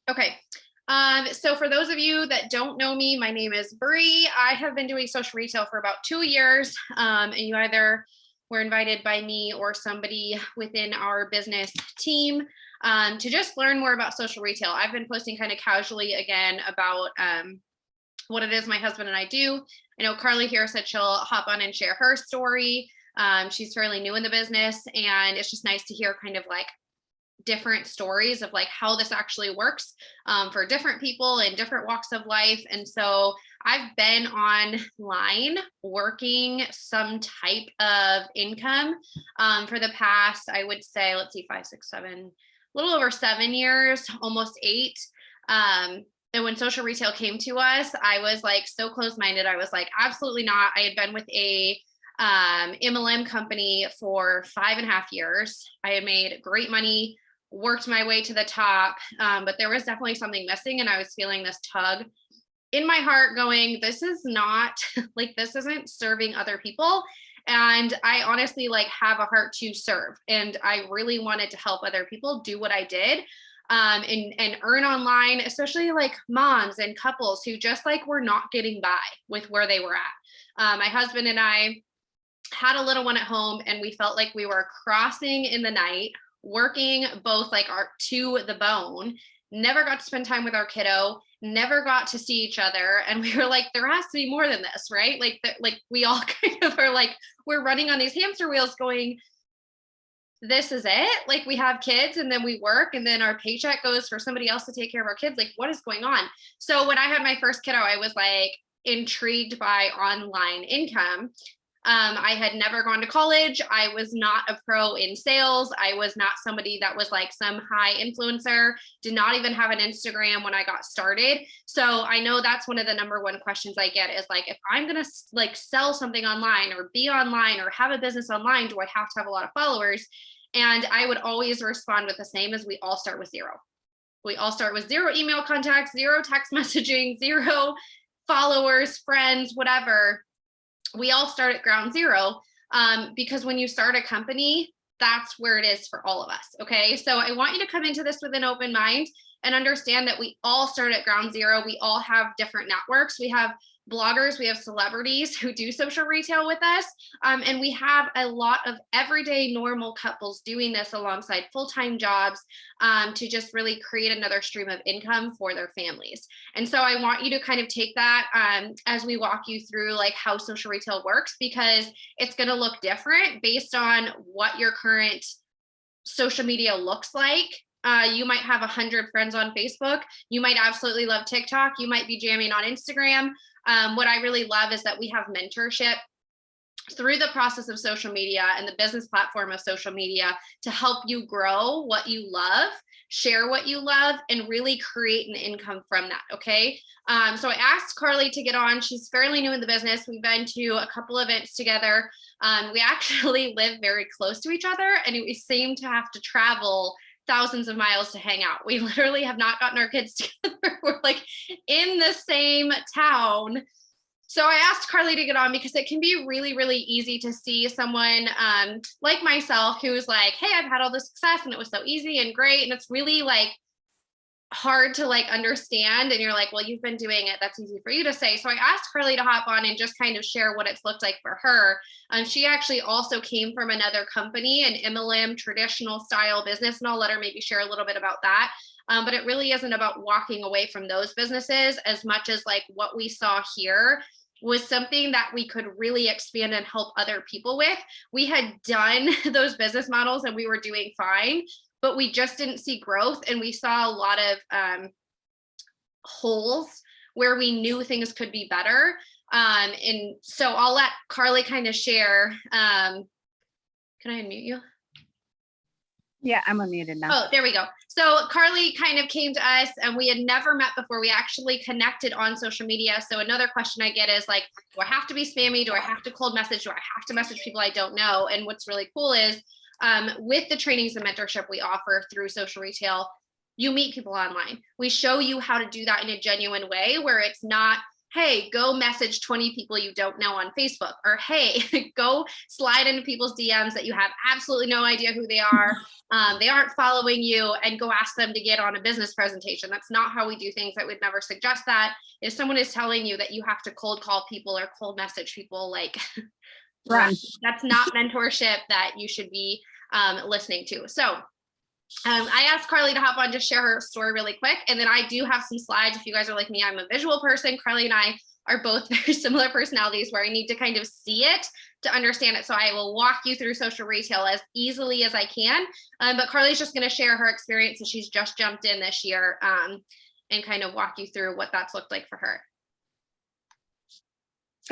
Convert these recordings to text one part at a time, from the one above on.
Okay. So for those of you that don't know me, my name is Bree. I have been doing social retail for about 2 years. And you either were invited by me or somebody within our business team to just learn more about social retail. I've been posting kind of casually again about what it is my husband and I do. I know Carly here said she'll hop on and share her story. She's fairly new in the business, and it's just nice to hear kind of like different stories of like how this actually works for different people in different walks of life. And so I've been online working some type of income for the past, I would say, let's see, 5, 6, 7, a little over 7 years, almost 8. And when social retail came to us, I was like so close-minded. I was like, absolutely not. I had been with a MLM company for 5.5 years. I had made great money, worked my way to the top, but there was definitely something missing, and I was feeling this tug in my heart going, this is not like, this isn't serving other people. And I honestly like have a heart to serve, and I really wanted to help other people do what I did, and earn online, especially like moms and couples who just like were not getting by with where they were at. My husband and I had a little one at home, and we felt like we were crossing in the night, working both like our to the bone, never got to spend time with our kiddo, never got to see each other. And we were like, there has to be more than this, right? Like we all kind of are like, we're running on these hamster wheels going, this is it. Like, we have kids, and then we work, and then our paycheck goes for somebody else to take care of our kids. Like, what is going on? So when I had my first kiddo, I was like intrigued by online income. I had never gone to college. I was not a pro in sales. I was not somebody that was like some high influencer, did not even have an Instagram when I got started. So I know that's one of the number one questions I get is like, if I'm going to like sell something online or be online or have a business online, do I have to have a lot of followers? And I would always respond with the same as we all start with zero. We all start with zero email contacts, zero text messaging, zero followers, friends, whatever. We all start at ground zero, because when you start a company, that's where it is for all of us. Okay. So I want you to come into this with an open mind and understand that we all start at ground zero. We all have different networks. We have bloggers, we have celebrities who do social retail with us. And we have a lot of everyday normal couples doing this alongside full-time jobs, to just really create another stream of income for their families. And so I want you to kind of take that as we walk you through like how social retail works, because it's going to look different based on what your current social media looks like. You might have 100 friends on Facebook. You might absolutely love TikTok. You might be jamming on Instagram. What I really love is that we have mentorship through the process of social media and the business platform of social media to help you grow what you love, share what you love, and really create an income from that. Okay. So I asked Carly to get on. She's fairly new in the business. We've been to a couple events together. We actually live very close to each other, and we seem to have to travel thousands of miles to hang out. We literally have not gotten our kids together. We're like in the same town. So I asked Carly to get on because it can be really, really easy to see someone like myself who's like, hey, I've had all this success and it was so easy and great. And it's really like hard to like understand. And you're like, well, you've been doing it. That's easy for you to say. So I asked Carly to hop on and just kind of share what it's looked like for her. She actually also came from another company, an MLM traditional style business, and I'll let her maybe share a little bit about that. But it really isn't about walking away from those businesses as much as like what we saw here was something that we could really expand and help other people with. We had done those business models and we were doing fine, but we just didn't see growth. And we saw a lot of holes where we knew things could be better. And so I'll let Carly kind of share. Can I unmute you? Yeah, I'm unmuted now. Oh, there we go. So Carly kind of came to us and we had never met before. We actually connected on social media. So another question I get is like, do I have to be spammy? Do I have to cold message? Do I have to message people I don't know? And what's really cool is with the trainings and mentorship we offer through social retail, you meet people online. We show you how to do that in a genuine way where it's not hey, go message 20 people you don't know on Facebook, or hey, go slide into people's DMs that you have absolutely no idea who they are. They aren't following you, and go ask them to get on a business presentation. That's not how we do things. I would never suggest that. If someone is telling you that you have to cold call people or cold message people, like Run. that's not mentorship that you should be listening to. So I asked Carly to hop on, just share her story really quick. And then I do have some slides. If you guys are like me, I'm a visual person. Carly and I are both very similar personalities where I need to kind of see it to understand it. So I will walk you through social retail as easily as I can. But Carly's just going to share her experience, and she's just jumped in this year, and kind of walk you through what that's looked like for her.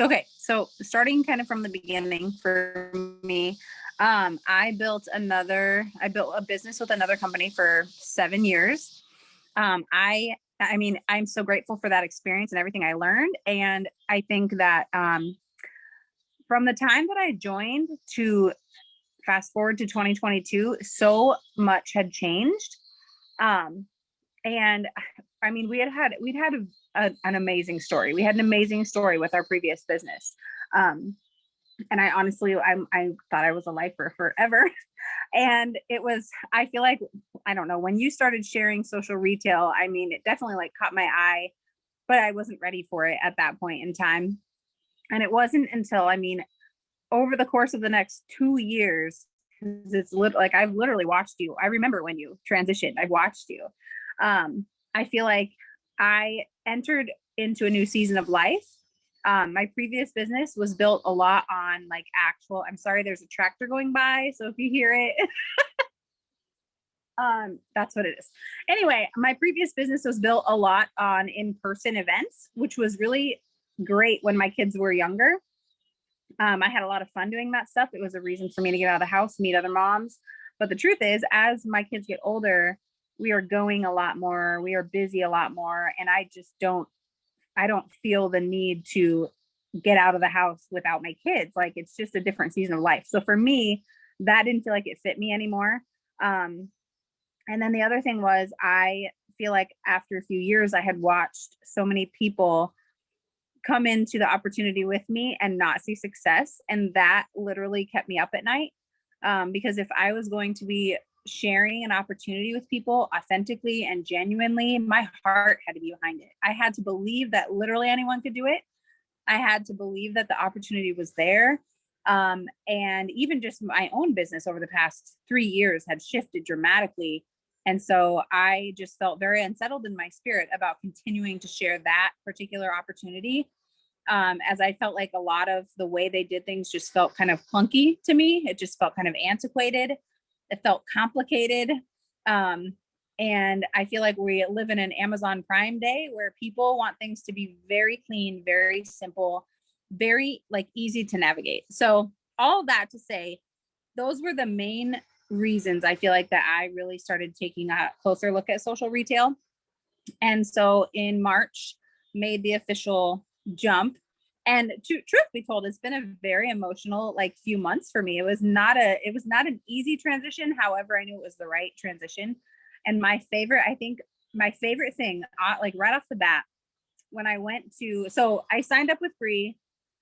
Okay, so starting kind of from the beginning for me, I built a business with another company for 7 years. I mean, I'm so grateful for that experience and everything I learned. And I think that from the time that I joined to fast forward to 2022, so much had changed. And I mean, we'd had an amazing story. We had an amazing story with our previous business. And I honestly, I thought I was a lifer forever. And it was, I feel like, I don't know, when you started sharing social retail, I mean, it definitely like caught my eye, but I wasn't ready for it at that point in time. And it wasn't until, I mean, over the course of the next 2 years, it's like, I've literally watched you. I remember when you transitioned, I've watched you. I feel like I entered into a new season of life. My previous business was built a lot on like actual, I'm sorry, there's a tractor going by. So if you hear it, that's what it is. Anyway, my previous business was built a lot on in-person events, which was really great when my kids were younger. I had a lot of fun doing that stuff. It was a reason for me to get out of the house, meet other moms. But the truth is, as my kids get older, we are going a lot more, we are busy a lot more. And I don't feel the need to get out of the house without my kids. Like, it's just a different season of life. So for me, that didn't feel like it fit me anymore. And then the other thing was, I feel like after a few years, I had watched so many people come into the opportunity with me and not see success. And that literally kept me up at night. Because if I was going to be sharing an opportunity with people authentically and genuinely, my heart had to be behind it. I had to believe that literally anyone could do it. I had to believe that the opportunity was there. And even just my own business over the past 3 years had shifted dramatically. And so I just felt very unsettled in my spirit about continuing to share that particular opportunity. As I felt like a lot of the way they did things just felt kind of clunky to me. It just felt kind of antiquated. It felt complicated. And I feel like we live in an Amazon Prime day where people want things to be very clean, very simple, very like easy to navigate. So all that to say, those were the main reasons I feel like that I really started taking a closer look at social retail. And so in March, made the official jump. And truth be told, it's been a very emotional like few months for me. It was not an easy transition. However, I knew it was the right transition. And my favorite thing, like right off the bat, when I went to, so I signed up with Bree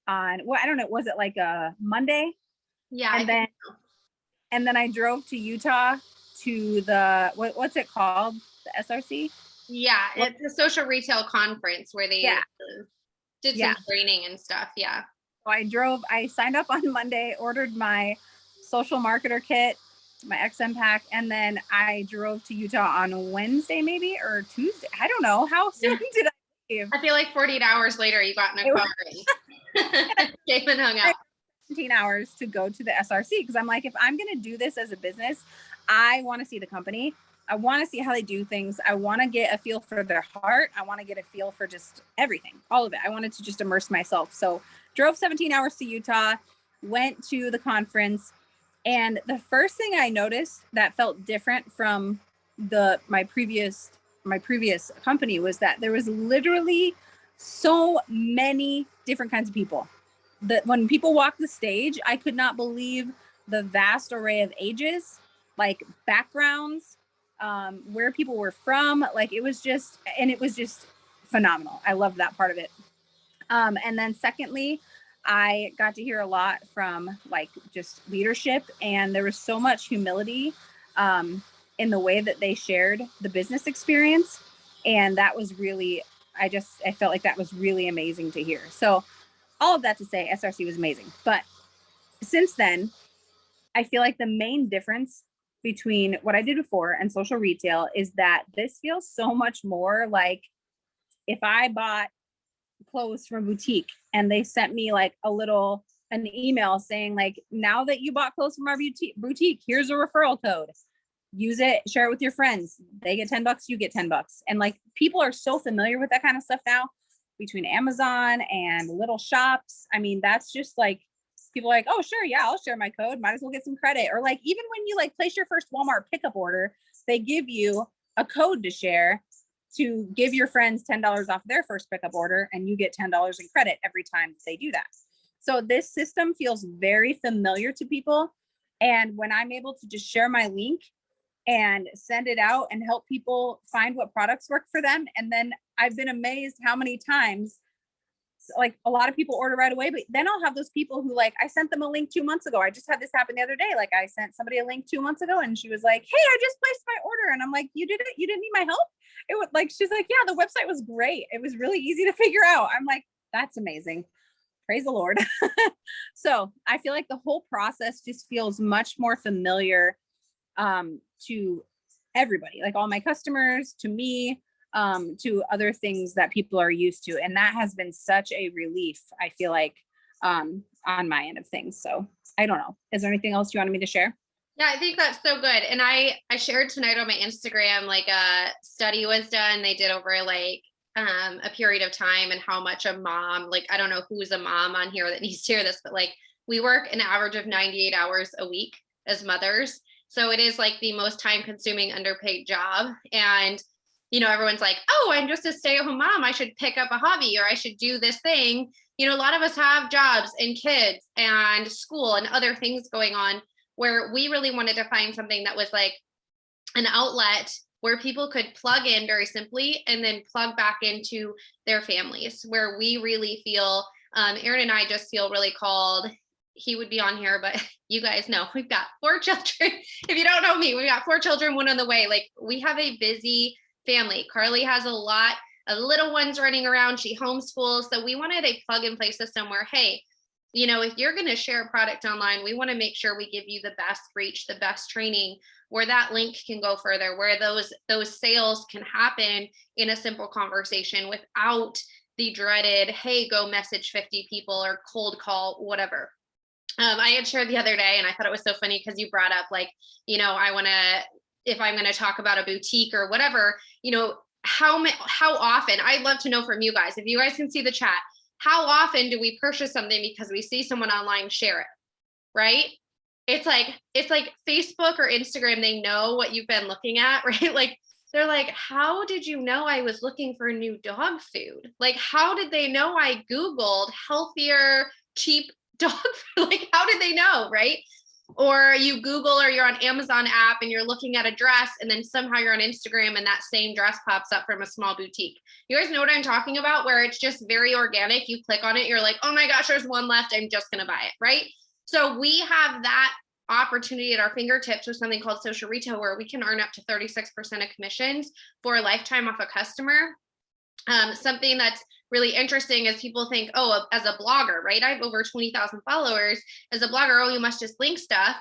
on, well, I don't know, was it like a Monday? Yeah. And then I drove to Utah to the, what's it called? The SRC? Yeah, it's a social retail conference where they did some training and stuff. Yeah. So I signed up on Monday, ordered my social marketer kit, my XM pack, and then I drove to Utah on Wednesday, maybe, or Tuesday. I don't know. How soon did I leave? I feel like 48 hours later, you got in a car and came and hung out. 17 hours to go to the SRC, because I'm like, if I'm going to do this as a business, I want to see the company. I want to see how they do things. I want to get a feel for their heart. I want to get a feel for just everything, all of it. I wanted to just immerse myself. So drove 17 hours to Utah, went to the conference. And the first thing I noticed that felt different from my previous company was that there was literally so many different kinds of people. That when people walked the stage, I could not believe the vast array of ages, like backgrounds, where people were from. Like it was just phenomenal. I loved that part of it. And then secondly, I got to hear a lot from like just leadership, and there was so much humility in the way that they shared the business experience. And that was really, I felt like that was really amazing to hear. So all of that to say, SRC was amazing. But since then, I feel like the main difference between what I did before and social retail is that this feels so much more like if I bought clothes from a boutique and they sent me like an email saying like, now that you bought clothes from our boutique, here's a referral code. Use it, share it with your friends. They get $10, you get $10. And like people are so familiar with that kind of stuff now between Amazon and little shops. I mean, that's just like people are like, oh, sure, yeah, I'll share my code. Might as well get some credit. Or like even when you like place your first Walmart pickup order, they give you a code to share to give your friends $10 off their first pickup order, and you get $10 in credit every time they do that. So this system feels very familiar to people. And when I'm able to just share my link and send it out and help people find what products work for them, and then I've been amazed how many times like a lot of people order right away, but then I'll have those people who like, I sent them a link 2 months ago. I just had this happen the other day. Like I sent somebody a link 2 months ago and she was like, hey, I just placed my order. And I'm like, you did it? You didn't need my help? It was like, she's like, yeah, the website was great. It was really easy to figure out. I'm like, that's amazing. Praise the Lord. So I feel like the whole process just feels much more familiar to everybody, like all my customers, to me, to other things that people are used to. And that has been such a relief, I feel like, on my end of things. So I don't know. Is there anything else you wanted me to share? Yeah, I think that's so good. And I shared tonight on my Instagram, like a study was done. They did over like a period of time and how much a mom, like, I don't know who's a mom on here that needs to hear this, but like we work an average of 98 hours a week as mothers. So it is like the most time consuming underpaid job. And everyone's like, oh, I'm just a stay-at-home mom. I should pick up a hobby or I should do this thing. A lot of us have jobs and kids and school and other things going on, where we really wanted to find something that was like an outlet where people could plug in very simply and then plug back into their families, where we really feel, Aaron and I just feel really called. He would be on here, but you guys know we've got 4 children. If you don't know me, we've got 4 children, 1 on the way. Like we have a busy family. Carly has a lot of little ones running around. She homeschools. So we wanted a plug and play system where, hey, if you're going to share a product online, we want to make sure we give you the best reach, the best training, where that link can go further, where those sales can happen in a simple conversation without the dreaded, hey, go message 50 people or cold call, whatever. I had shared the other day, and I thought it was so funny because you brought up like, if I'm going to talk about a boutique or whatever, how often, I'd love to know from you guys, if you guys can see the chat, how often do we purchase something because we see someone online share it, right? It's like Facebook or Instagram, they know what you've been looking at, right? Like they're like, how did you know I was looking for new dog food? Like, how did they know I Googled healthier, cheap dog food? Like, how did they know, right? Or you Google or you're on Amazon app and you're looking at a dress and then somehow you're on Instagram and that same dress pops up from a small boutique. You guys know what I'm talking about, where it's just very organic. You click on it, you're like, oh my gosh, there's one left. I'm just going to buy it, right? So we have that opportunity at our fingertips with something called social retail, where we can earn up to 36% of commissions for a lifetime off a customer. Something that's really interesting is people think, oh, as a blogger, right? I have over 20,000 followers. As a blogger, oh, you must just link stuff.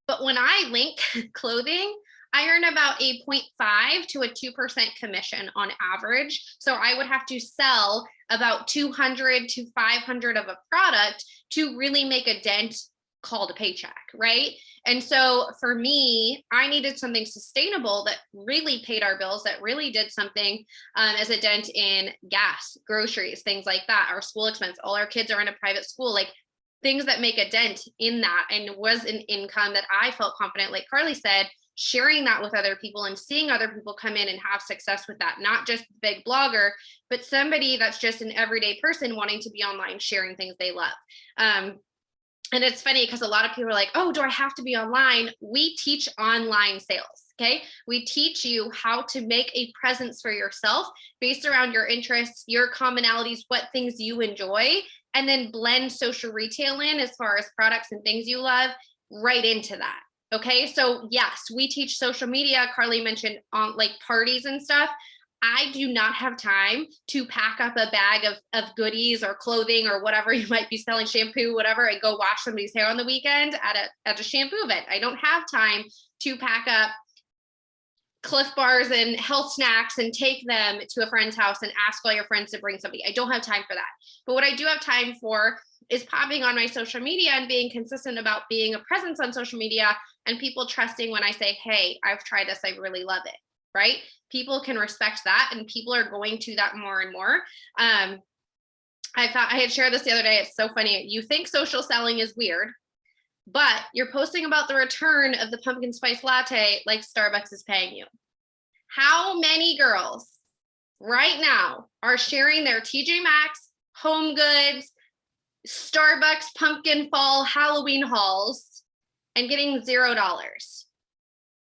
But when I link clothing, I earn about a 0.5 to a 2% commission on average. So I would have to sell about 200 to 500 of a product to really make a dent called a paycheck, right? And so for me, I needed something sustainable that really paid our bills, that really did something as a dent in gas, groceries, things like that, our school expense. All our kids are in a private school, like things that make a dent in that, and was an income that I felt confident, like Carly said, sharing that with other people and seeing other people come in and have success with that, not just big blogger, but somebody that's just an everyday person wanting to be online, sharing things they love. And it's funny because a lot of people are like, oh, do I have to be online? We teach online sales. Okay. We teach you how to make a presence for yourself based around your interests, your commonalities, what things you enjoy, and then blend social retail in as far as products and things you love right into that. Okay. So yes, we teach social media. Carly mentioned on like parties and stuff. I do not have time to pack up a bag of goodies or clothing or whatever you might be selling, shampoo, whatever, and go wash somebody's hair on the weekend at a shampoo event. I don't have time to pack up Cliff Bars and health snacks and take them to a friend's house and ask all your friends to bring somebody. I don't have time for that. But what I do have time for is popping on my social media and being consistent about being a presence on social media and people trusting when I say, hey, I've tried this, I really love it, right? People can respect that and people are going to that more and more. I had shared this the other day. It's so funny. You think social selling is weird, but you're posting about the return of the pumpkin spice latte like Starbucks is paying you. How many girls right now are sharing their TJ Maxx, Home Goods, Starbucks pumpkin fall Halloween hauls and getting $0?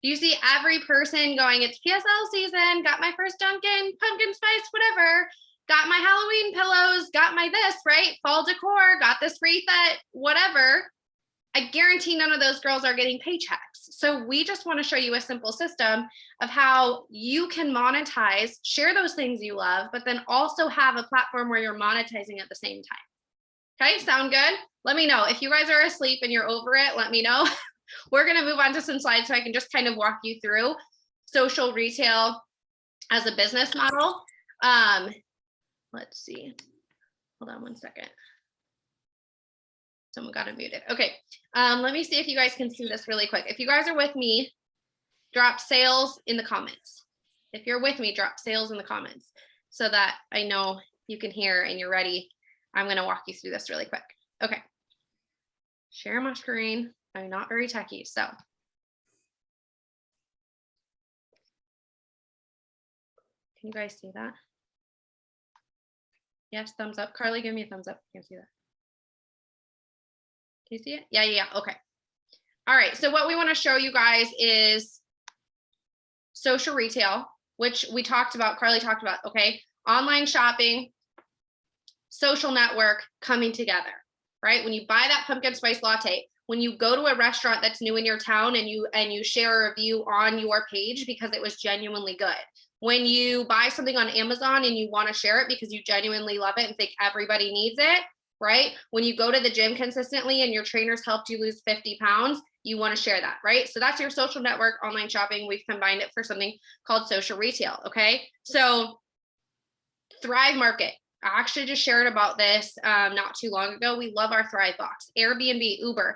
You see every person going, it's PSL season, got my first Dunkin', pumpkin spice, whatever, got my Halloween pillows, got my this, right? Fall decor, got this wreath at whatever. I guarantee none of those girls are getting paychecks. So we just want to show you a simple system of how you can monetize, share those things you love, but then also have a platform where you're monetizing at the same time. Okay, sound good? Let me know. If you guys are asleep and you're over it, let me know. We're going to move on to some slides so I can just kind of walk you through social retail as a business model. Let's see. Hold on one second. Someone got it muted. Okay. Let me see if you guys can see this really quick. If you guys are with me, drop sales in the comments. If you're with me, drop sales in the comments so that I know you can hear and you're ready. I'm going to walk you through this really quick. Okay. Share my screen. I'm not very techy, so. Can you guys see that? Yes, thumbs up. Carly, give me a thumbs up. Can you see that? Can you see it? Yeah. Okay. All right. So what we want to show you guys is social retail, which we talked about, Carly talked about, okay? Online shopping, social network coming together, right? When you buy that pumpkin spice latte, when you go to a restaurant that's new in your town and you share a review on your page because it was genuinely good. When you buy something on Amazon and you want to share it because you genuinely love it and think everybody needs it, right? When you go to the gym consistently and your trainers helped you lose 50 pounds, you want to share that, right? So that's your social network, online shopping. We've combined it for something called social retail, okay? So Thrive Market. I actually just shared about this not too long ago. We love our Thrive Box, Airbnb, Uber,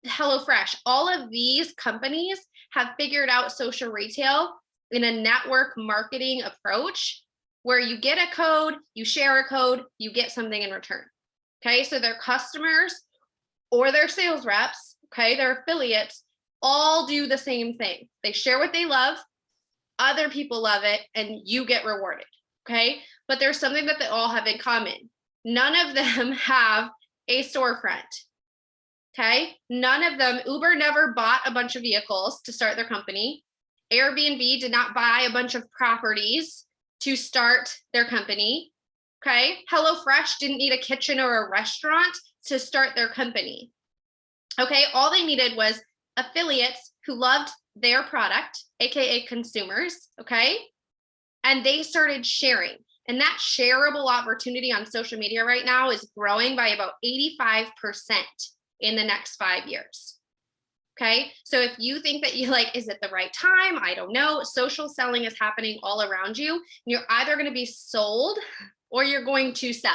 HelloFresh. All of these companies have figured out social retail in a network marketing approach where you get a code, you share a code, you get something in return. Okay, so their customers or their sales reps, okay, their affiliates, all do the same thing. They share what they love, other people love it, and you get rewarded. Okay, but there's something that they all have in common. None of them have a storefront. Okay, none of them, Uber never bought a bunch of vehicles to start their company. Airbnb did not buy a bunch of properties to start their company. Okay, HelloFresh didn't need a kitchen or a restaurant to start their company. Okay, all they needed was affiliates who loved their product, AKA consumers, okay? And they started sharing. And that shareable opportunity on social media right now is growing by about 85% in the next 5 years. Okay, so if you think that you like, is it the right time? I don't know. Social selling is happening all around you. You're either going to be sold or you're going to sell.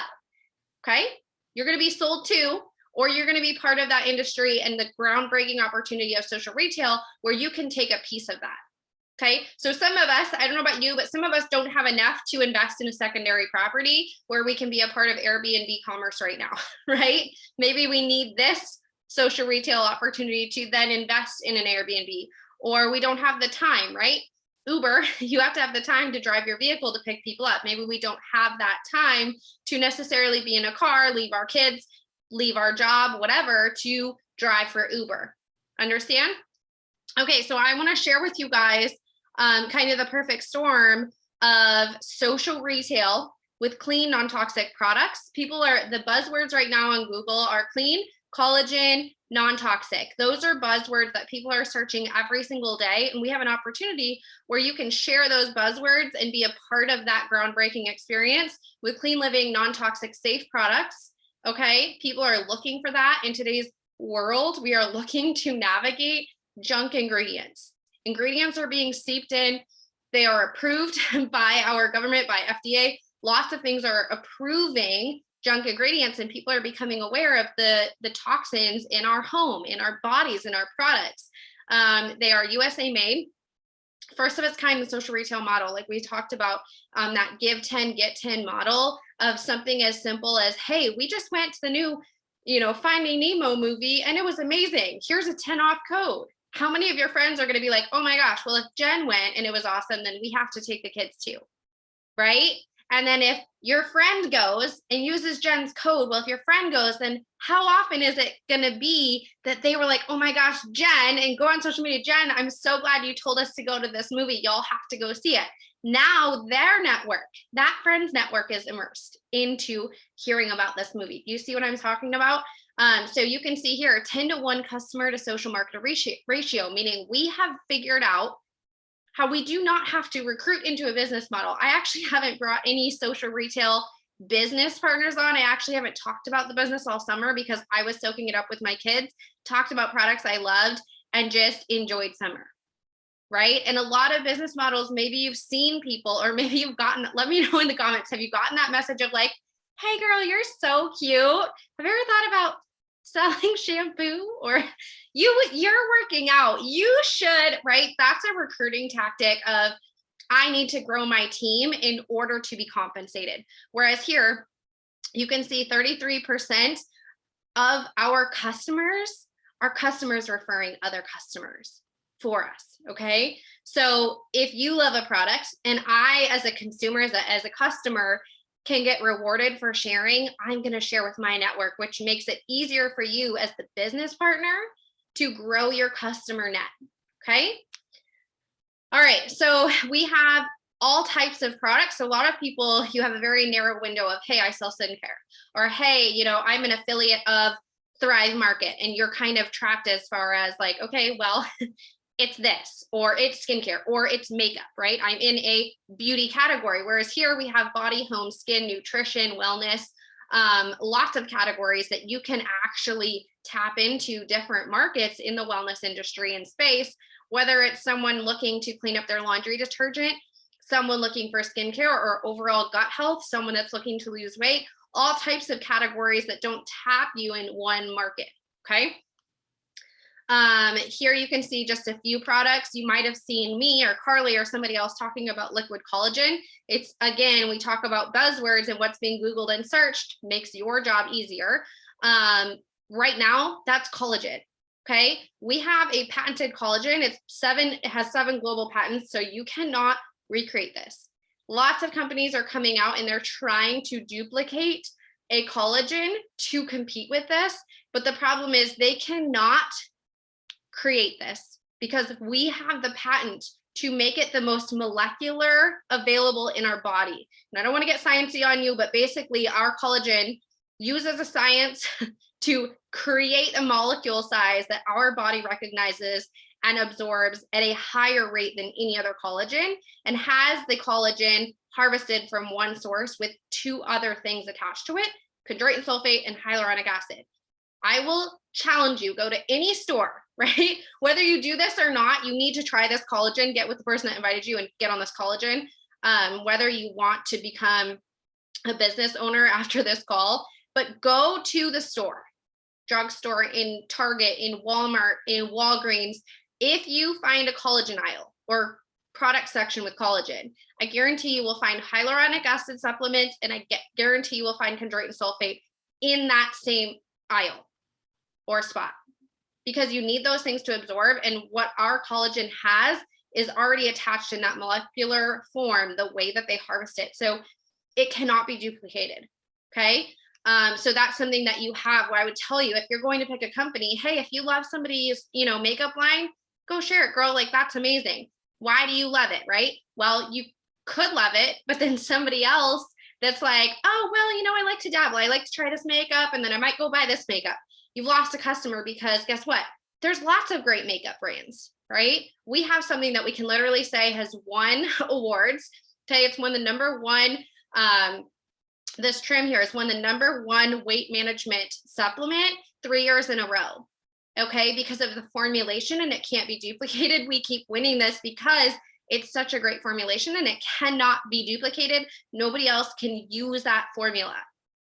Okay, you're going to be sold to, or you're going to be part of that industry and the groundbreaking opportunity of social retail where you can take a piece of that. Okay, so some of us, I don't know about you, but some of us don't have enough to invest in a secondary property where we can be a part of Airbnb commerce right now, right? Maybe we need this social retail opportunity to then invest in an Airbnb, or we don't have the time, right? Uber, you have to have the time to drive your vehicle to pick people up. Maybe we don't have that time to necessarily be in a car, leave our kids, leave our job, whatever, to drive for Uber. Understand? Okay, so I want to share with you guys kind of the perfect storm of social retail with clean, non-toxic products. People are, the buzzwords right now on Google are clean, collagen, non-toxic. Those are buzzwords that people are searching every single day. And we have an opportunity where you can share those buzzwords and be a part of that groundbreaking experience with clean living, non-toxic, safe products. Okay, people are looking for that in today's world. We are looking to navigate junk ingredients. Ingredients are being seeped in. They are approved by our government, by FDA. Lots of things are approving junk ingredients, and people are becoming aware of the toxins in our home, in our bodies, in our products. They are USA made. First of its kind in social retail model, like we talked about, that give 10, get 10 model of something as simple as, hey, we just went to the new, Finding Nemo movie and it was amazing. Here's a 10 off code. How many of your friends are going to be like, oh my gosh, well, if Jen went and it was awesome, then we have to take the kids too, right? And then if your friend goes and uses Jen's code, well, if your friend goes, then how often is it going to be that they were like, oh my gosh, Jen, and go on social media, Jen, I'm so glad you told us to go to this movie. Y'all have to go see it. Now their network, that friend's network is immersed into hearing about this movie. You see what I'm talking about? So you can see here 10-to-1 customer to social marketer ratio, meaning we have figured out how we do not have to recruit into a business model. I actually haven't brought any social retail business partners on. I actually haven't talked about the business all summer because I was soaking it up with my kids, talked about products I loved, and just enjoyed summer. Right. And a lot of business models, maybe you've seen people, or maybe you've gotten, let me know in the comments, have you gotten that message of like, hey girl, you're so cute. Have you ever thought about selling shampoo? Or you're working out, you should, right? That's a recruiting tactic of, I need to grow my team in order to be compensated. Whereas here you can see 33% of our customers are customers referring other customers for us. Okay. So if you love a product and I, as a consumer, as a customer, can get rewarded for sharing, I'm going to share with my network, which makes it easier for you as the business partner to grow your customer net. Okay. All right. So we have all types of products. So a lot of people, you have a very narrow window of, hey, I sell skincare, or hey, I'm an affiliate of Thrive Market, and you're kind of trapped as far as like, okay, well, it's this, or it's skincare, or it's makeup, right? I'm in a beauty category. Whereas here we have body, home, skin, nutrition, wellness, lots of categories that you can actually tap into different markets in the wellness industry and space, whether it's someone looking to clean up their laundry detergent, someone looking for skincare or overall gut health, someone that's looking to lose weight, all types of categories that don't tap you in one market. Okay. Here you can see just a few products. You might have seen me or Carly or somebody else talking about liquid collagen. It's, again, we talk about buzzwords, and what's being Googled and searched makes your job easier. Right now, that's collagen. Okay. We have a patented collagen. It has 7 global patents, so you cannot recreate this. Lots of companies are coming out and they're trying to duplicate a collagen to compete with this. But the problem is they cannot create this because we have the patent to make it the most molecular available in our body. And I don't want to get sciencey on you, but basically our collagen uses a science to create a molecule size that our body recognizes and absorbs at a higher rate than any other collagen, and has the collagen harvested from one source with 2 other things attached to it, chondroitin sulfate and hyaluronic acid. I will challenge you, go to any store, right? Whether you do this or not, you need to try this collagen, get with the person that invited you and get on this collagen. Whether you want to become a business owner after this call, but go to the store, drugstore, in Target, in Walmart, in Walgreens. If you find a collagen aisle or product section with collagen, I guarantee you will find hyaluronic acid supplements, and I guarantee you will find chondroitin sulfate in that same aisle or spot, because you need those things to absorb. And what our collagen has is already attached in that molecular form, the way that they harvest it. So it cannot be duplicated. Okay. So that's something that you have, where I would tell you, if you're going to pick a company, hey, if you love somebody's, makeup line, Go share it, girl. Like, that's amazing. Why do you love it? Right? Well, you could love it, but then somebody else that's like, oh, well, I like to dabble. I like to try this makeup and then I might go buy this makeup. You've lost a customer because guess what? There's lots of great makeup brands, right? We have something that we can literally say has won awards. Okay, it's won the #1. This trim here has won the #1 weight management supplement 3 years in a row. Okay, because of the formulation and it can't be duplicated. We keep winning this because it's such a great formulation and it cannot be duplicated. Nobody else can use that formula.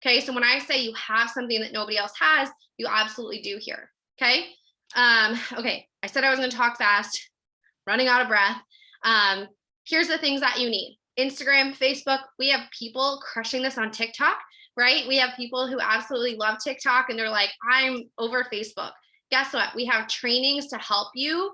Okay, so when I say you have something that nobody else has, you absolutely do here. Okay. Okay, I said I was going to talk fast, running out of breath. Here's the things that you need. Instagram, Facebook, we have people crushing this on TikTok, right? We have people who absolutely love TikTok and they're like, I'm over Facebook. Guess what? We have trainings to help you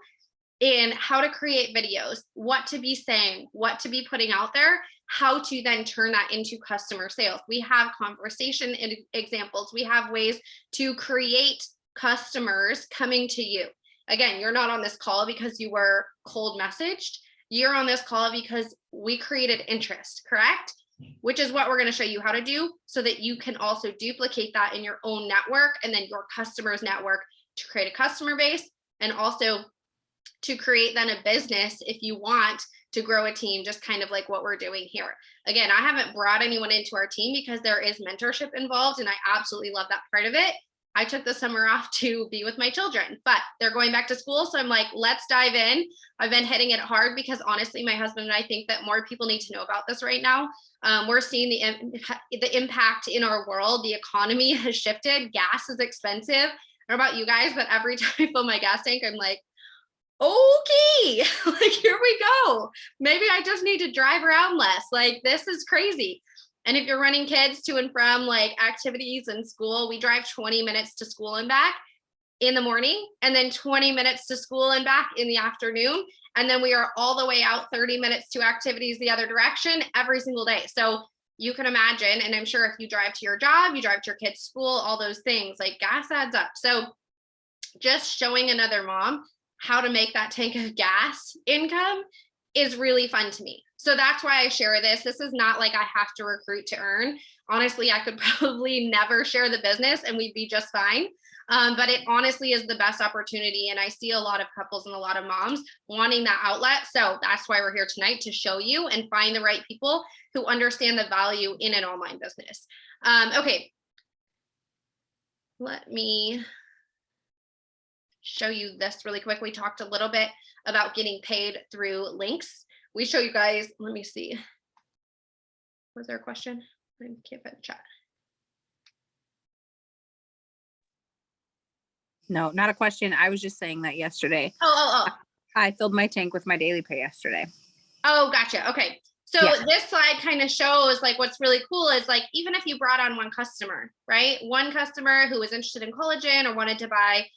in how to create videos, what to be saying, what to be putting out there, how to then turn that into customer sales. We have conversation examples. We have ways to create customers coming to you. Again, you're not on this call because you were cold messaged. You're on this call because we created interest, correct? Which is what we're going to show you how to do so that you can also duplicate that in your own network and then your customers' network to create a customer base and also to create then a business if you want to grow a team, just kind of like what we're doing here. Again, I haven't brought anyone into our team because there is mentorship involved and I absolutely love that part of it. I took the summer off to be with my children, but they're going back to school. So I'm like, let's dive in. I've been hitting it hard because honestly, my husband and I think that more people need to know about this right now. We're seeing the impact in our world. The economy has shifted. Gas is expensive. I don't know about you guys, but every time I fill my gas tank, I'm like, okay, like here we go. Maybe I just need to drive around less. Like this is crazy. And if you're running kids to and from like activities and school, we drive 20 minutes to school and back in the morning and then 20 minutes to school and back in the afternoon. And then we are all the way out 30 minutes to activities the other direction every single day. So you can imagine, and I'm sure if you drive to your job, you drive to your kids' school, all those things, like gas adds up. So just showing another mom how to make that tank of gas income is really fun to me. So that's why I share this. This is not like I have to recruit to earn. Honestly, I could probably never share the business and we'd be just fine. But it honestly is the best opportunity. And I see a lot of couples and a lot of moms wanting that outlet. So that's why we're here tonight, to show you and find the right people who understand the value in an online business. Okay. Let me show you this really quick. We talked a little bit about getting paid through links. We show you guys, let me see. Was there a question? I can't find the chat. No, not a question. I was just saying that yesterday. Oh. I filled my tank with my daily pay yesterday. Oh, gotcha. Okay. So yeah. This slide kind of shows like what's really cool is like, even if you brought on one customer, right? One customer who was interested in collagen or wanted to buy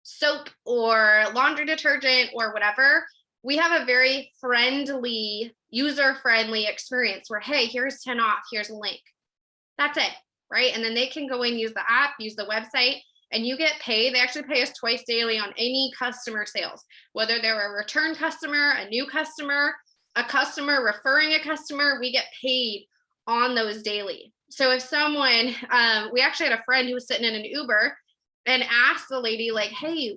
soap or laundry detergent or whatever, we have a very friendly, user-friendly experience where, hey, here's 10 off, here's a link. That's it, right? And then they can go in, use the app, use the website, and you get paid. They actually pay us twice daily on any customer sales, whether they're a return customer, a new customer, a customer referring a customer, we get paid on those daily. So if someone, we actually had a friend who was sitting in an Uber and asked the lady like, hey,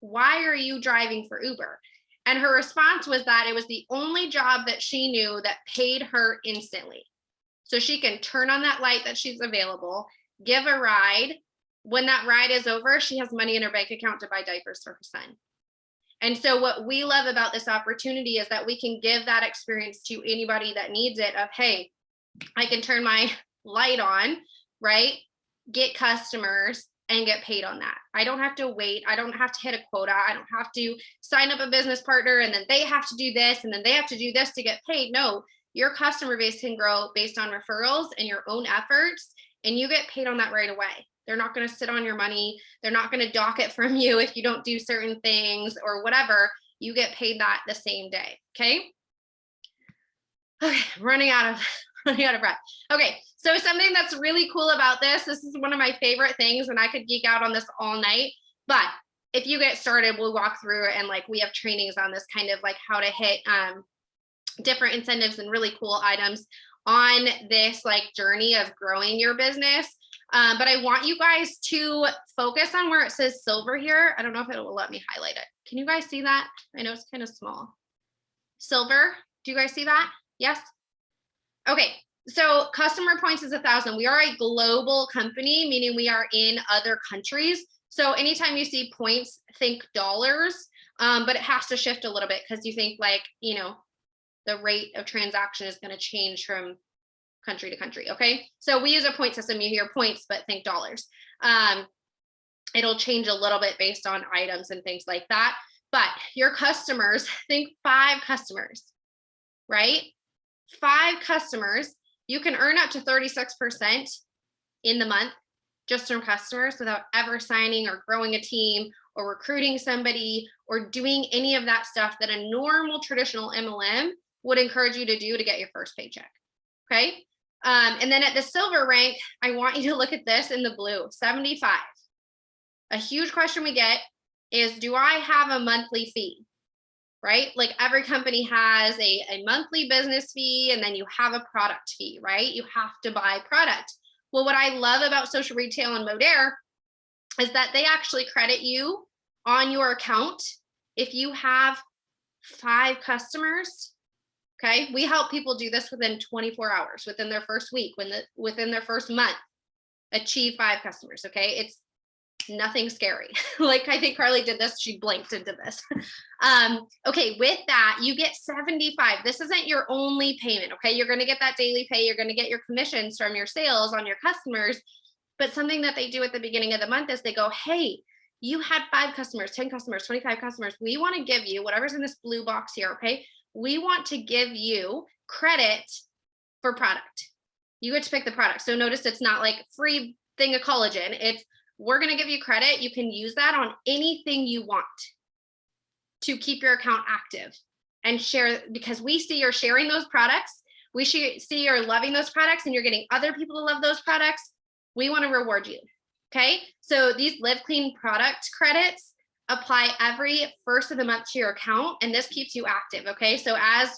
why are you driving for Uber? And her response was that it was the only job that she knew that paid her instantly. So she can turn on that light that she's available, give a ride. When that ride is over, she has money in her bank account to buy diapers for her son. And so what we love about this opportunity is that we can give that experience to anybody that needs it of, hey, I can turn my light on, right? Get customers and get paid on that. I don't have to wait. I don't have to hit a quota. I don't have to sign up a business partner and then they have to do this and then they have to do this to get paid. No, your customer base can grow based on referrals and your own efforts, and you get paid on that right away. They're not going to sit on your money. They're not going to dock it from you if you don't do certain things or whatever. You get paid that the same day. Okay. Okay. Running out of breath. Okay. So something that's really cool about this is one of my favorite things, and I could geek out on this all night, but if you get started, we'll walk through it, and like we have trainings on this kind of like how to hit different incentives and really cool items on this like journey of growing your business. But I want you guys to focus on where it says silver here. I don't know if it will let me highlight it. Can you guys see that? I know it's kind of small. Silver, do you guys see that? Yes? Okay, so customer points is 1,000. We are a global company, meaning we are in other countries. So anytime you see points, think dollars, but it has to shift a little bit because you think like, you know, the rate of transaction is going to change from country to country. Okay, so we use a point system. You hear points, but think dollars. It'll change a little bit based on items and things like that. But your customers, think 5 customers, right? 5 customers, you can earn up to 36% in the month just from customers without ever signing or growing a team or recruiting somebody or doing any of that stuff that a normal traditional MLM would encourage you to do to get your first paycheck. Okay. And then at the silver rank, I want you to look at this in the blue, 75. A huge question we get is, do I have a monthly fee? Right? Like every company has a monthly business fee, and then you have a product fee, right? You have to buy product. Well, what I love about Social Retail and Modere is that they actually credit you on your account if you have 5 customers. Okay, we help people do this within 24 hours, within their first week, within their first month, achieve 5 customers. Okay, it's nothing scary. Like I think Carly did this, she blinked into this. Okay, with that, you get 75. This isn't your only payment. Okay, you're going to get that daily pay, you're going to get your commissions from your sales on your customers. But something that they do at the beginning of the month is they go, hey, you had 5 customers, 10 customers, 25 customers. We want to give you whatever's in this blue box here. Okay, we want to give you credit for product. You get to pick the product. So notice it's not like free thing of collagen. It's, we're going to give you credit. You can use that on anything you want to keep your account active and share, because we see you're sharing those products. We see you're loving those products and you're getting other people to love those products. We want to reward you. Okay. So these Live Clean product credits apply every first of the month to your account, and this keeps you active. Okay. So as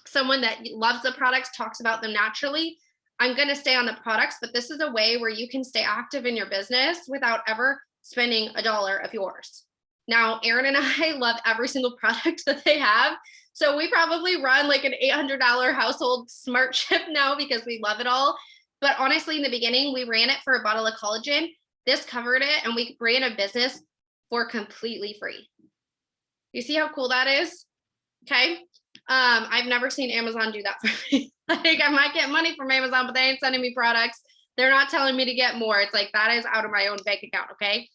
someone that loves the products, talks about them naturally, I'm going to stay on the products, but this is a way where you can stay active in your business without ever spending $1 of yours. Now, Aaron and I love every single product that they have. So we probably run like an $800 household smart ship now because we love it all. But honestly, in the beginning, we ran it for a bottle of collagen. This covered it, and we ran a business for completely free. You see how cool that is? Okay. I've never seen Amazon do that for me. Like I might get money from Amazon, but they ain't sending me products. They're not telling me to get more. It's like, that is out of my own bank account. Okay.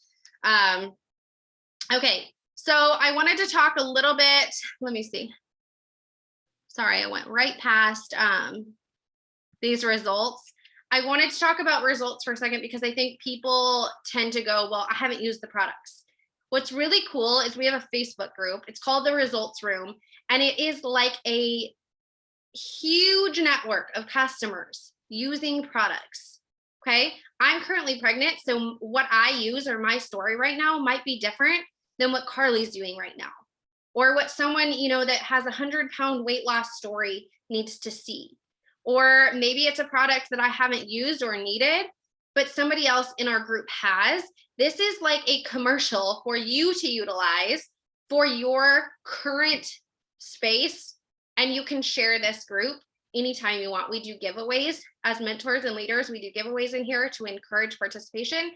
Okay. So I wanted to talk a little bit, let me see. Sorry, I went right past these results. I wanted to talk about results for a second because I think people tend to go, well, I haven't used the products. What's really cool is we have a Facebook group. It's called the Results Room, and it is like a huge network of customers using products. Okay. I'm currently pregnant. So what I use or my story right now might be different than what Carly's doing right now, or what someone, you know, that has 100-pound weight loss story needs to see. Or maybe it's a product that I haven't used or needed, but somebody else in our group has. This is like a commercial for you to utilize for your current space. And you can share this group anytime you want. We do giveaways as mentors and leaders. We do giveaways in here to encourage participation.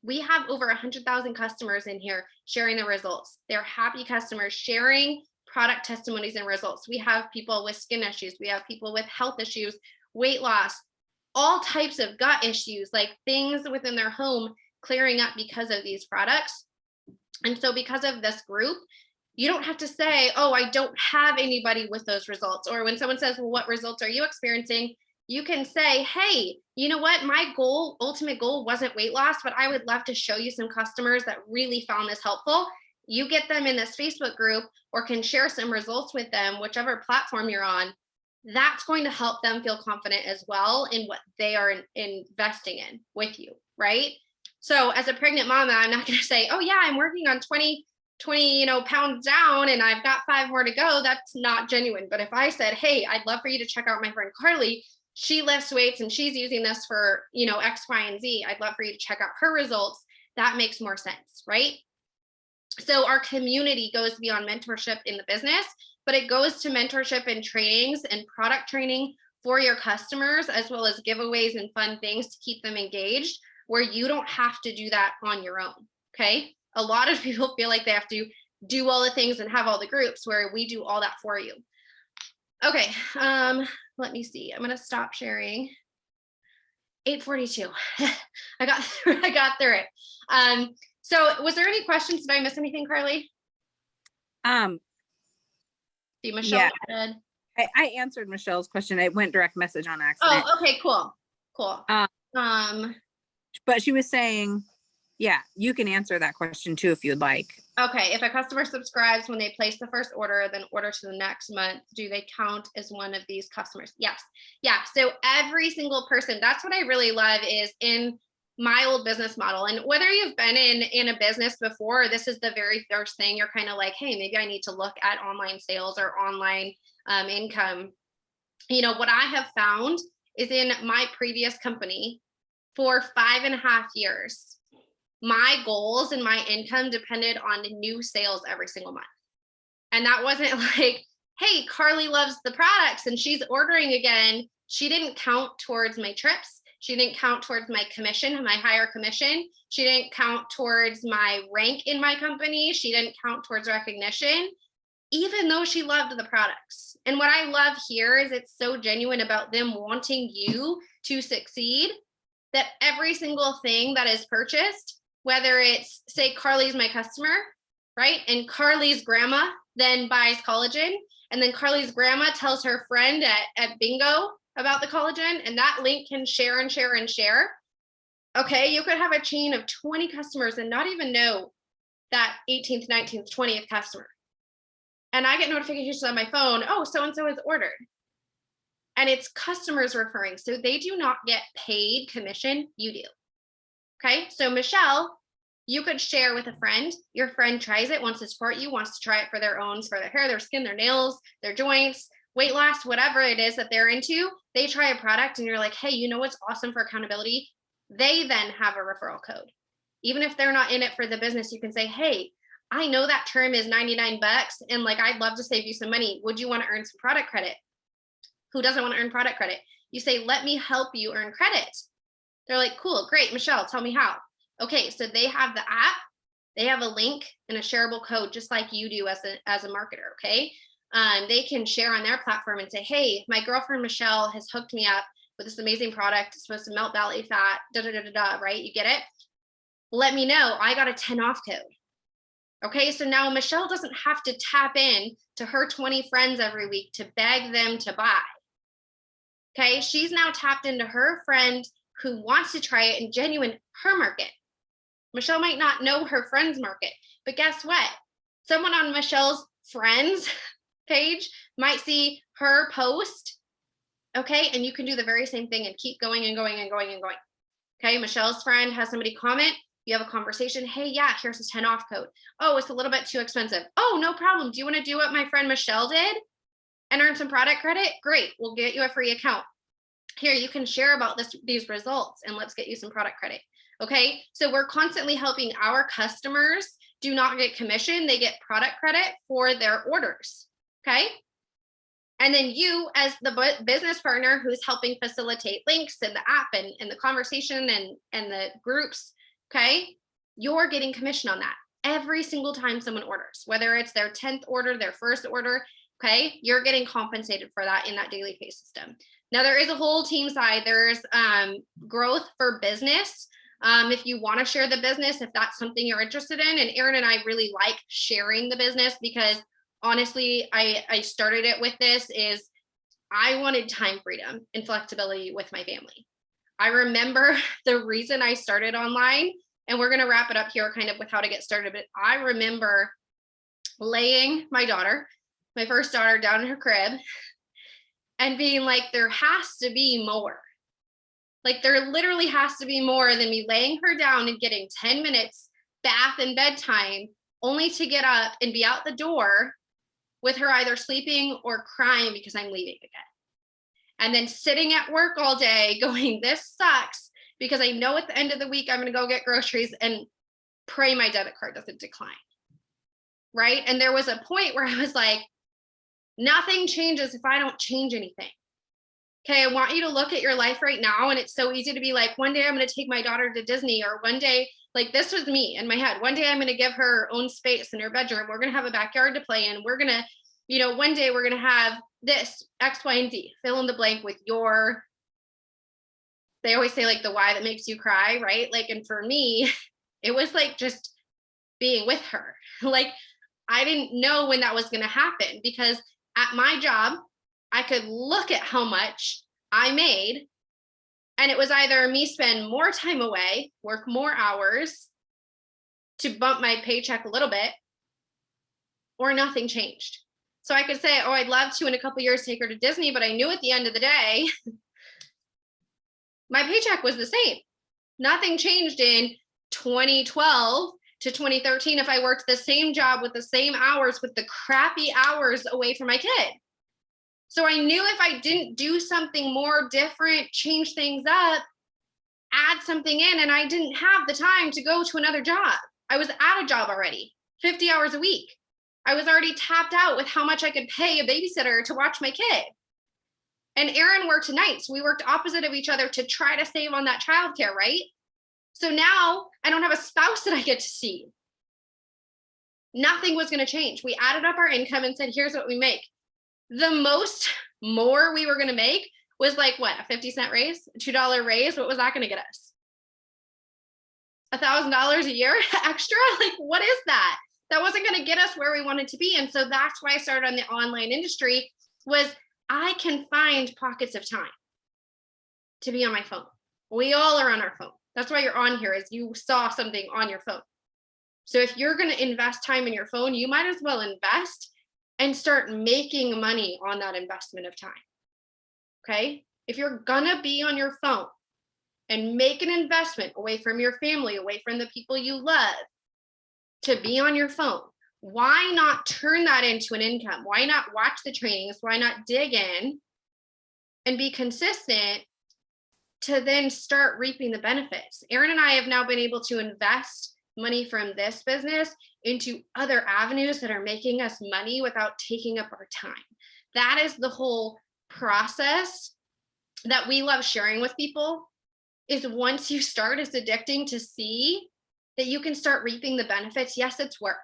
We have over 100,000 customers in here sharing the results. They're happy customers sharing product testimonies and results. We have people with skin issues. We have people with health issues, weight loss, all types of gut issues, like things within their home clearing up because of these products. And so because of this group, you don't have to say, oh, I don't have anybody with those results. Or when someone says, well, what results are you experiencing? You can say, hey, you know what? My goal, ultimate goal wasn't weight loss, but I would love to show you some customers that really found this helpful. You get them in this Facebook group or can share some results with them, whichever platform you're on. That's going to help them feel confident as well in what they are investing in with you, right? So as a pregnant mama, I'm not going to say, oh yeah, I'm working on 20, pounds down and I've got 5 more to go. That's not genuine. But if I said, hey, I'd love for you to check out my friend Carly, she lifts weights and she's using this for, X, Y, and Z. I'd love for you to check out her results. That makes more sense, right? So our community goes beyond mentorship in the business, but it goes to mentorship and trainings and product training for your customers, as well as giveaways and fun things to keep them engaged, where you don't have to do that on your own. Okay. A lot of people feel like they have to do all the things and have all the groups, where we do all that for you. Okay. Let me see. I'm going to stop sharing. 8:42. I got through it. So was there any questions? Did I miss anything, Carly? See, Michelle said. I answered Michelle's question. It went direct message on accident. Oh, okay, cool. But she was saying, yeah, you can answer that question too if you'd like. Okay, if a customer subscribes when they place the first order, then order to the next month, do they count as one of these customers? Yes. Yeah. So every single person, that's what I really love is in my old business model. And whether you've been in a business before, this is the very first thing you're kind of like, hey, maybe I need to look at online sales or online income. What I have found is in my previous company for 5.5 years, my goals and my income depended on new sales every single month. And that wasn't like, hey, Carly loves the products and she's ordering again. She didn't count towards my trips. She didn't count towards my commission, my higher commission. She didn't count towards my rank in my company. She didn't count towards recognition, even though she loved the products. And what I love here is it's so genuine about them wanting you to succeed, that every single thing that is purchased, whether it's, say, Carly's my customer, right? And Carly's grandma then buys collagen. And then Carly's grandma tells her friend at bingo about the collagen. And that link can share and share and share. Okay, you could have a chain of 20 customers and not even know that 18th, 19th, 20th customer. And I get notifications on my phone, oh, so-and-so has ordered. And it's customers referring. So they do not get paid commission, you do. Okay, so Michelle, you could share with a friend. Your friend tries it, wants to support you, wants to try it for their own, for their hair, their skin, their nails, their joints, weight loss, whatever it is that they're into. They try a product and you're like, hey, you know what's awesome for accountability? They then have a referral code. Even if they're not in it for the business, you can say, hey, I know that term is $99 and like, I'd love to save you some money. Would you want to earn some product credit? Who doesn't want to earn product credit? You say, let me help you earn credit. They're like, cool, great, Michelle, tell me how. Okay, so they have the app, they have a link and a shareable code, just like you do as a marketer, okay? They can share on their platform and say, hey, my girlfriend Michelle has hooked me up with this amazing product. It's supposed to melt belly fat, right? You get it? Let me know, I got a 10 off code. Okay, so now Michelle doesn't have to tap in to her 20 friends every week to beg them to buy. Okay, she's now tapped into her friend who wants to try it in genuine her market. Michelle might not know her friend's market, but guess what? Someone on Michelle's friends page might see her post, okay? And you can do the very same thing and keep going and going and going and going. Okay, Michelle's friend has somebody comment, you have a conversation, hey, yeah, here's a 10 off code. Oh, it's a little bit too expensive. Oh, no problem. Do you want to do what my friend Michelle did and earn some product credit? Great, we'll get you a free account. Here, you can share about these results and let's get you some product credit. Okay, so we're constantly helping our customers do not get commission, they get product credit for their orders. Okay, and then you as the business partner who's helping facilitate links in the app and the conversation and the groups, okay, you're getting commission on that every single time someone orders, whether it's their 10th order, their first order. Okay, you're getting compensated for that in that daily pay system. Now there is a whole team side. There's growth for business. If you want to share the business, if that's something you're interested in, and Erin and I really like sharing the business because honestly, I started it with this is I wanted time freedom and flexibility with my family. I remember the reason I started online, and we're going to wrap it up here kind of with how to get started, but I remember laying my first daughter down in her crib and being like, there has to be more. Like there literally has to be more than me laying her down and getting 10 minutes bath and bedtime only to get up and be out the door with her either sleeping or crying because I'm leaving again. And then sitting at work all day going, this sucks, because I know at the end of the week I'm going to go get groceries and pray my debit card doesn't decline. Right. And there was a point where I was like, nothing changes if I don't change anything. Okay, I want you to look at your life right now. And it's so easy to be like, one day I'm going to take my daughter to Disney, or one day, like this was me in my head. One day I'm going to give her her own space in her bedroom. We're going to have a backyard to play in. We're going to, you know, one day we're going to have this X, Y, and Z, fill in the blank with your, they always say like the why that makes you cry, right? Like, and for me, it was like just being with her. Like, I didn't know when that was going to happen, because at my job, I could look at how much I made, and it was either me spend more time away, work more hours to bump my paycheck a little bit, or nothing changed. So I could say, oh, I'd love to in a couple years take her to Disney, but I knew at the end of the day, my paycheck was the same. Nothing changed in 2012 to 2013 if I worked the same job with the same hours, with the crappy hours away from my kid. So I knew if I didn't do something more different, change things up, add something in, and I didn't have the time to go to another job. I was at a job already, 50 hours a week. I was already tapped out with how much I could pay a babysitter to watch my kid. And Aaron worked nights. We worked opposite of each other to try to save on that childcare, right? So now I don't have a spouse that I get to see. Nothing was going to change. We added up our income and said, here's what we make. The most more we were going to make was like, what, a 50-cent raise, a $2 raise? What was that going to get us? $1,000 a year extra? Like, what is that? That wasn't going to get us where we wanted to be. And so that's why I started on the online industry, was I can find pockets of time to be on my phone. We all are on our phone. That's why you're on here, is you saw something on your phone. So if you're going to invest time in your phone, you might as well invest and start making money on that investment of time. Okay? If you're gonna be on your phone and make an investment away from your family, away from the people you love, to be on your phone, why not turn that into an income? Why not watch the trainings? Why not dig in and be consistent to then start reaping the benefits? Aaron and I have now been able to invest money from this business into other avenues that are making us money without taking up our time. That is the whole process that we love sharing with people, is once you start, it's addicting to see that you can start reaping the benefits. Yes, it's work.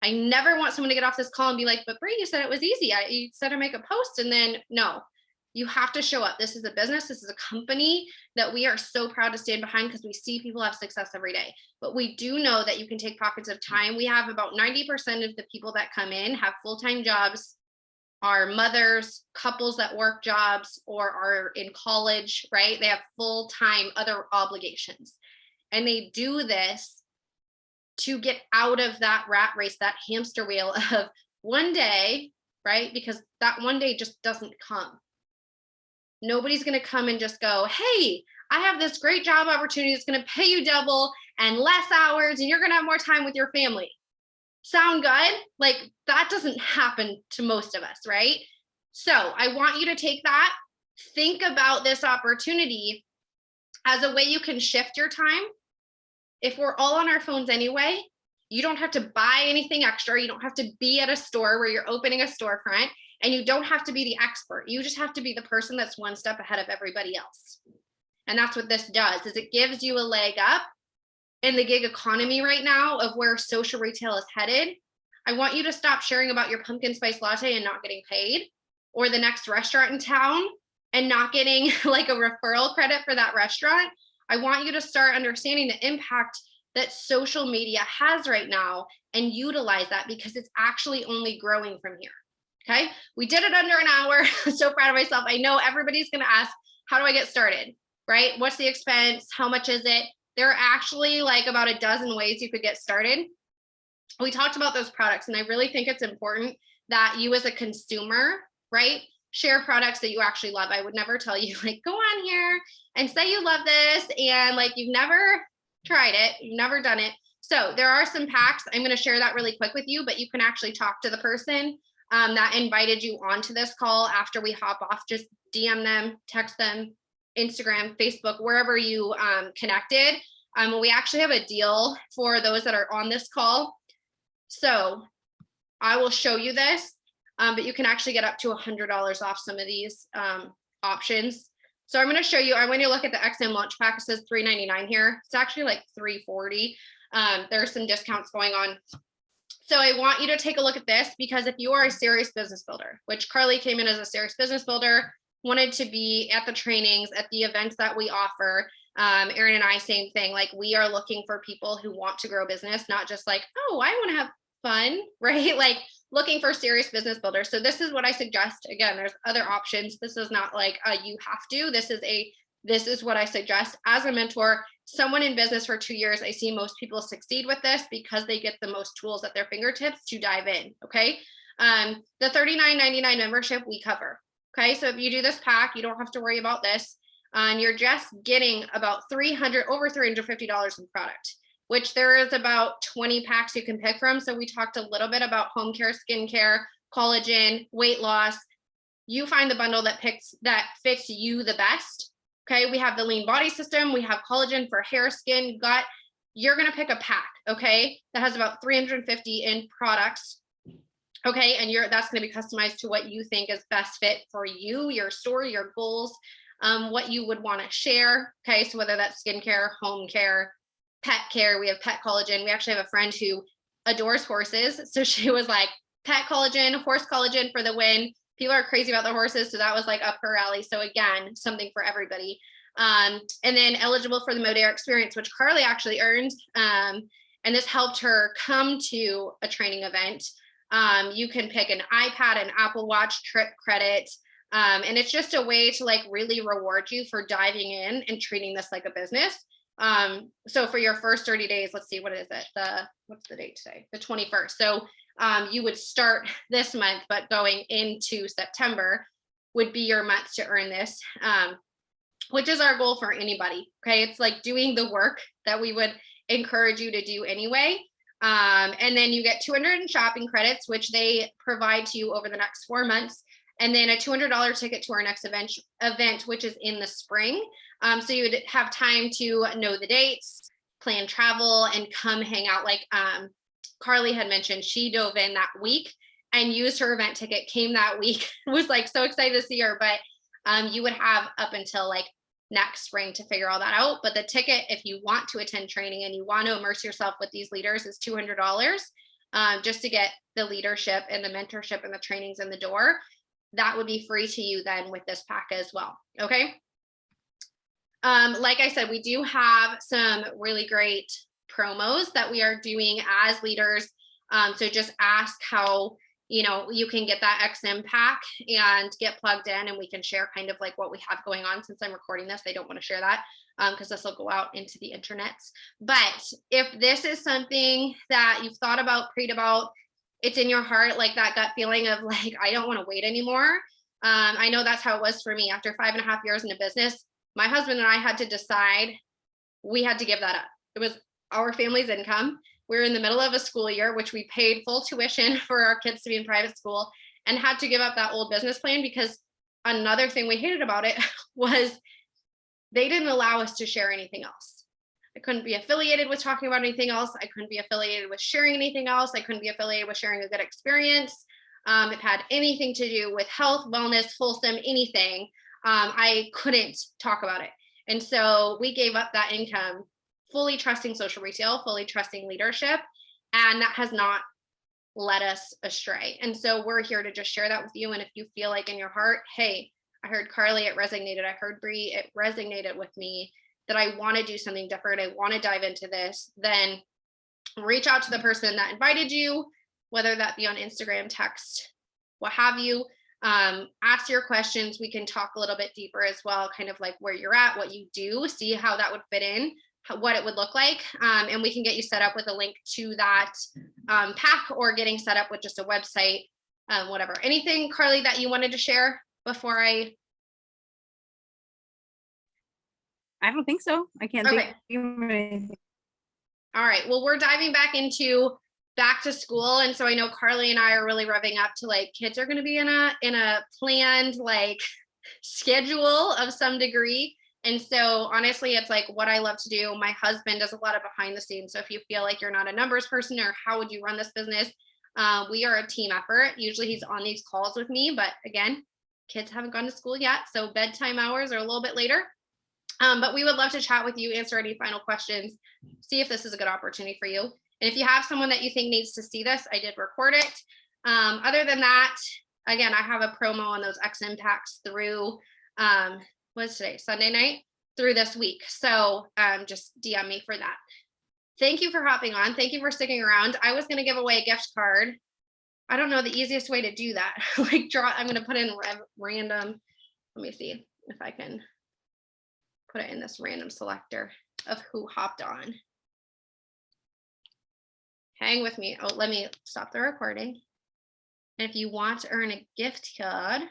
I never want someone to get off this call and be like, but Bree, you said it was easy. You said to make a post, and then no. You have to show up. This is a business. This is a company that we are so proud to stand behind, because we see people have success every day. But we do know that you can take pockets of time. We have about 90% of the people that come in have full-time jobs, are mothers, couples that work jobs, or are in college, right? They have full-time other obligations. And they do this to get out of that rat race, that hamster wheel of one day, right? Because that one day just doesn't come. Nobody's going to come and just go, hey, I have this great job opportunity that's going to pay you double and less hours, and you're going to have more time with your family. Sound good? Like, that doesn't happen to most of us, right? So I want you to take that, think about this opportunity as a way you can shift your time. If we're all on our phones anyway, you don't have to buy anything extra. You don't have to be at a store where you're opening a storefront. And you don't have to be the expert. You just have to be the person that's one step ahead of everybody else. And that's what this does, is it gives you a leg up in the gig economy right now of where social retail is headed. I want you to stop sharing about your pumpkin spice latte and not getting paid, or the next restaurant in town and not getting like a referral credit for that restaurant. I want you to start understanding the impact that social media has right now and utilize that, because it's actually only growing from here. Okay, we did it under an hour. I'm so proud of myself. I know everybody's going to ask, how do I get started, right? What's the expense? How much is it? There are actually like about a dozen ways you could get started. We talked about those products, and I really think it's important that you as a consumer, right, share products that you actually love. I would never tell you like, go on here and say you love this and like you've never tried it, you've never done it. So there are some packs. I'm going to share that really quick with you, but you can actually talk to the person that invited you onto this call after we hop off. Just DM them, text them, Instagram, Facebook, wherever you connected. We actually have a deal for those that are on this call. So I will show you this, but you can actually get up to $100 off some of these options. So I'm going to show you, when you look at the XM launch pack, it says $399 here. It's actually like $340. There are some discounts going on. So I want you to take a look at this, because if you are a serious business builder, which Carly came in as a serious business builder, wanted to be at the trainings, at the events that we offer. Erin and I, same thing. Like, we are looking for people who want to grow business, not just like, oh, I want to have fun, right? Like, looking for serious business builders. So this is what I suggest. Again, there's other options. This is not like you have to. This is what I suggest as a mentor. Someone in business for 2 years, I see most people succeed with this because they get the most tools at their fingertips to dive in. Okay. The $39.99 membership we cover. Okay. So if you do this pack, you don't have to worry about this. And you're just getting about over $350 in product, which there is about 20 packs you can pick from. So we talked a little bit about home care, skincare, collagen, weight loss. You find the bundle that fits you the best. Okay, we have the lean body system. We have collagen for hair, skin, gut. You're going to pick a pack, okay, that has about 350 in products. Okay, and that's going to be customized to what you think is best fit for you, your story, your goals, what you would want to share. Okay, so whether that's skincare, home care, pet care, we have pet collagen. We actually have a friend who adores horses. So she was like, pet collagen, horse collagen for the win. People are crazy about the horses. So that was like up her alley. So again, something for everybody. And then eligible for the Modere experience, which Carly actually earned. And this helped her come to a training event. You can pick an iPad, an Apple Watch, trip credit. And it's just a way to like really reward you for diving in and treating this like a business. So for your first 30 days, let's see, what is it? What's the date today? The 21st. So you would start this month, but going into September would be your month to earn this, which is our goal for anybody. Okay. It's like doing the work that we would encourage you to do anyway. And then you get 200 in shopping credits, which they provide to you over the next 4 months. And then a $200 ticket to our next event, which is in the spring. So you would have time to know the dates, plan travel, and come hang out. Like Carly had mentioned, she dove in that week and used her event ticket, came that week, was like so excited to see her. But you would have up until like next spring to figure all that out. But the ticket, if you want to attend training and you want to immerse yourself with these leaders, is $200 just to get the leadership and the mentorship and the trainings in the door. That would be free to you then with this pack as well. Okay. Like I said, we do have some really great promos that we are doing as leaders. So just ask how, you can get that XM pack and get plugged in, and we can share kind of like what we have going on. Since I'm recording this, I don't want to share that because this will go out into the internets. But if this is something that you've thought about, prayed about, it's in your heart, like that gut feeling of like, I don't want to wait anymore. I know that's how it was for me. After 5.5 years in a business, my husband and I had to decide we had to give that up. It was our family's income. We were in the middle of a school year, which we paid full tuition for our kids to be in private school, and had to give up that old business plan because another thing we hated about it was they didn't allow us to share anything else. I couldn't be affiliated with talking about anything else. I couldn't be affiliated with sharing anything else. I couldn't be affiliated with sharing a good experience. It had anything to do with health, wellness, wholesome, anything. I couldn't talk about it. And so we gave up that income, fully trusting social retail, fully trusting leadership. And that has not led us astray. And so we're here to just share that with you. And if you feel like in your heart, hey, I heard Carly, it resonated. I heard Bree, it resonated with me, that I want to do something different, I want to dive into this, then reach out to the person that invited you, whether that be on Instagram, text, what have you. Ask your questions. We can talk a little bit deeper as well, kind of like where you're at, what you do, see how that would fit in, what it would look like. And we can get you set up with a link to that pack, or getting set up with just a website, whatever. Anything, Carly, that you wanted to share? before I, I don't think so. I can't okay. think of anything. All right. Well, we're diving back into back to school. And so I know Carly and I are really revving up to like kids are going to be in a planned like schedule of some degree. And so honestly, it's like what I love to do. My husband does a lot of behind the scenes. So if you feel like you're not a numbers person or how would you run this business, we are a team effort. Usually he's on these calls with me, but again, kids haven't gone to school yet. So bedtime hours are a little bit later. But we would love to chat with you, answer any final questions, see if this is a good opportunity for you. And if you have someone that you think needs to see this, I did record it. Other than that, again, I have a promo on those X impacts through, what's today, Sunday night through this week. So just DM me for that. Thank you for hopping on. Thank you for sticking around. I was going to give away a gift card. I don't know the easiest way to do that. Like I'm going to put in random. Let me see if I can put it in this random selector of who hopped on. Hang with me. Oh, let me stop the recording. And if you want to earn a gift card,